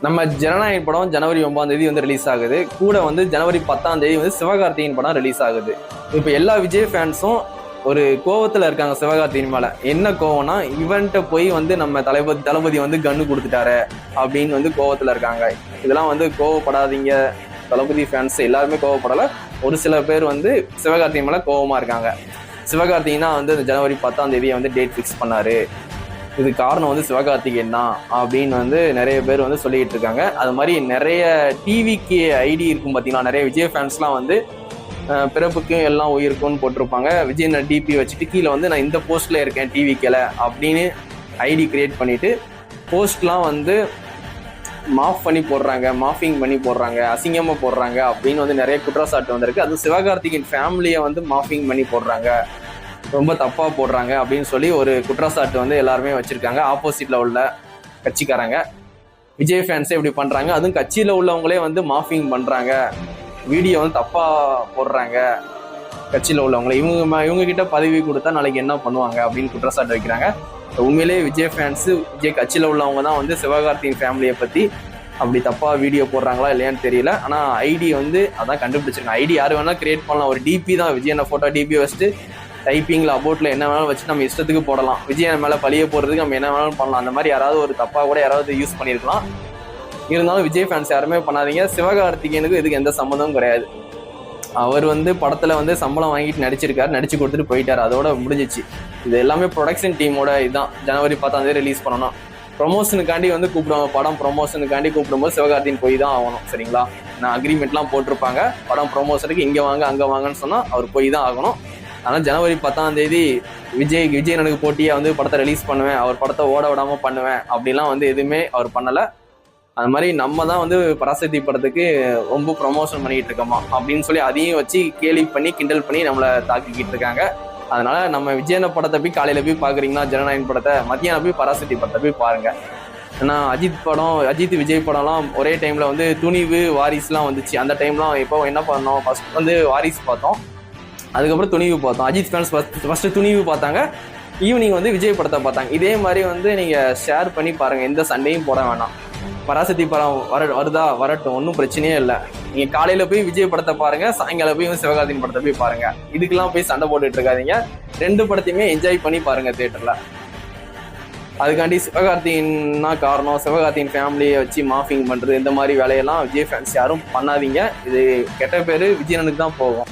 நம்ம ஜனநாயகன் படம் ஜனவரி 9 வந்து ரிலீஸ் ஆகுது. கூட வந்து ஜனவரி 10 வந்து சிவகார்த்திகேயன் படம் ரிலீஸ் ஆகுது. இப்போ எல்லா விஜய் ஃபேன்ஸும் ஒரு கோவத்துல இருக்காங்க சிவகார்த்திகேயன் மேல. என்ன கோவம்னா, இவன்ட்ட போய் வந்து நம்ம தளபதி வந்து கன்னு கொடுத்துட்டாரு அப்படின்னு வந்து கோவத்துல இருக்காங்க. இதெல்லாம் வந்து கோவப்படாதீங்க, தளபதி ஃபேன்ஸ் எல்லாருமே கோவப்படல. ஒரு சில பேர் வந்து சிவகார்த்திகேயன் மேல கோவமா இருக்காங்க. சிவகார்த்திகேயன் தான் வந்து ஜனவரி 10 வந்து டேட் ஃபிக்ஸ் பண்ணாரு, இது காரணம் வந்து சிவகார்த்திகேயன் தான் அப்படின்னு வந்து நிறைய பேர் வந்து சொல்லிட்டு இருக்காங்க. அது மாதிரி நிறைய டிவிக்கு ஐடி இருக்கும் பார்த்தீங்களா, நிறைய விஜய் ஃபேன்ஸ்லாம் வந்து பிறப்புக்கும் எல்லாம் உயிருக்கும்னு போட்டிருப்பாங்க. விஜய் டிபி வச்சுட்டு கீழே வந்து நான் இந்த போஸ்ட்ல இருக்கேன் டிவிக்கில் அப்படின்னு ஐடி கிரியேட் பண்ணிட்டு போஸ்ட்லாம் வந்து மாஃபிங் பண்ணி போடுறாங்க, அசிங்கமாக போடுறாங்க அப்படின்னு வந்து நிறைய குற்றச்சாட்டு வந்திருக்கு. அது சிவகார்த்திகேயன் ஃபேமிலியை வந்து மாஃபிங் பண்ணி போடுறாங்க, ரொம்ப தப்பா போடுறாங்க அப்படின்னு சொல்லி ஒரு குற்றச்சாட்டு வந்து எல்லாருமே வச்சிருக்காங்க. ஆப்போசிட்ல உள்ள கட்சிக்காரங்க விஜய் ஃபேன்ஸே இப்படி பண்றாங்க, அதுவும் கட்சியில உள்ளவங்களே வந்து மாஃபிங் பண்றாங்க, வீடியோ வந்து தப்பா போடுறாங்க கட்சியில உள்ளவங்களே. இவங்க கிட்ட பதவி கொடுத்தா நாளைக்கு என்ன பண்ணுவாங்க அப்படின்னு குற்றச்சாட்டு வைக்கிறாங்க. உண்மையிலேயே விஜய் ஃபேன்ஸு, விஜய் கட்சியில உள்ளவங்க தான் வந்து சிவகார்த்திகேயன் ஃபேமிலியை பத்தி அப்படி தப்பா வீடியோ போடுறாங்களா இல்லையான்னு தெரியல. ஆனா ஐடி வந்து அதான் கண்டுபிடிச்சிருக்காங்க. ஐடி யாரு வேணா கிரியேட் பண்ணலாம். ஒரு டிபி தான், விஜய் போட்டோ டிபி வச்சுட்டு டைப்பிங்ல அபோட்ல என்ன வேணாலும் வச்சு நம்ம இஷ்டத்துக்கு போடலாம். விஜய் மேல பழிய போறதுக்கு நம்ம என்ன வேணாலும் பண்ணலாம். அந்த மாதிரி யாராவது ஒரு தப்பா கூட யாராவது யூஸ் பண்ணிருக்கலாம். இருந்தாலும் விஜய் ஃபேன்ஸ் யாருமே பண்ணாதீங்க. சிவகார்த்திகேயனுக்கு இதுக்கு எந்த சம்மந்தமும் கிடையாது. அவர் வந்து படத்துல வந்து சம்பளம் வாங்கிட்டு நடிச்சிருக்காரு, நடிச்சு கொடுத்துட்டு போயிட்டாரு, அதோட முடிஞ்சிச்சு. இது எல்லாமே ப்ரொடக்ஷன் டீமோட இதுதான். ஜனவரி 10 ரிலீஸ் பண்ணணும், ப்ரொமோஷனுக்காண்டி வந்து கூப்பிடுவாங்க. படம் ப்ரொமோஷனுக்காண்டி கூப்பிடும்போது சிவகார்த்திகேயன் போய் தான் ஆகணும், சரிங்களா? நான் அக்ரிமெண்ட்லாம் போட்டிருப்பாங்க, படம் ப்ரொமோஷனுக்கு இங்க வாங்க அங்க வாங்கன்னு சொன்னா அவர் போய் தான் ஆகணும். ஆனால் ஜனவரி 10 விஜய் எனக்கு போட்டியை வந்து படத்தை ரிலீஸ் பண்ணுவேன், அவர் படத்தை ஓட விடாம பண்ணுவேன் அப்படிலாம் வந்து எதுவுமே அவர் பண்ணலை. அது மாதிரி நம்ம தான் வந்து பராசக்தி படத்துக்கு ரொம்ப ப்ரொமோஷன் பண்ணிக்கிட்டு இருக்கோமா அப்படின்னு சொல்லி அதையும் வச்சு கேலி பண்ணி கிண்டல் பண்ணி நம்மளை தாக்கிக்கிட்டு இருக்காங்க. அதனால நம்ம விஜயன படத்தை போய் காலையில போய் பார்க்குறீங்கன்னா ஜனநாயகன் படத்தை, மத்தியானம் போய் பராசக்தி படத்தை போய் பாருங்க. ஏன்னா அஜித் விஜய் படம்லாம் ஒரே டைம்ல வந்து துணிவு வாரிசுலாம் வந்துச்சு. அந்த டைம்லாம் இப்போ என்ன பண்ணோம், ஃபர்ஸ்ட் வந்து வாரிசு பார்த்தோம், அதுக்கப்புறம் துணிவு பார்த்தோம். அஜித் ஃபேன்ஸ் ஃபர்ஸ்ட் துணிவு பார்த்தாங்க, ஈவினிங் வந்து விஜய் படத்தை பார்த்தாங்க. இதே மாதிரி வந்து நீங்க ஷேர் பண்ணி பாருங்க, எந்த சண்டையும் போட வேணாம். பராசக்தி படம் வருதா வரட்டும், ஒன்றும் பிரச்சனையே இல்லை. நீங்க காலையில போய் விஜய் படத்தை பாருங்க, சாயங்காலம் போய் சிவகார்த்திகேயன் படத்தை போய் பாருங்க. இதுக்கெல்லாம் போய் சண்டை போட்டுட்டு இருக்காதீங்க. ரெண்டு படத்தையுமே என்ஜாய் பண்ணி பாருங்க தியேட்டர்ல. அதுக்காண்டி சிவகார்த்திகேயன்னா காரணம், சிவகார்த்திகேயன் ஃபேமிலியை வச்சு மாஃபிங் பண்றது, இந்த மாதிரி வேலையெல்லாம் விஜய் ஃபேன்ஸ் யாரும் பண்ணாதீங்க. இது கெட்ட பேரு விஜயனுக்கு தான் போகும்.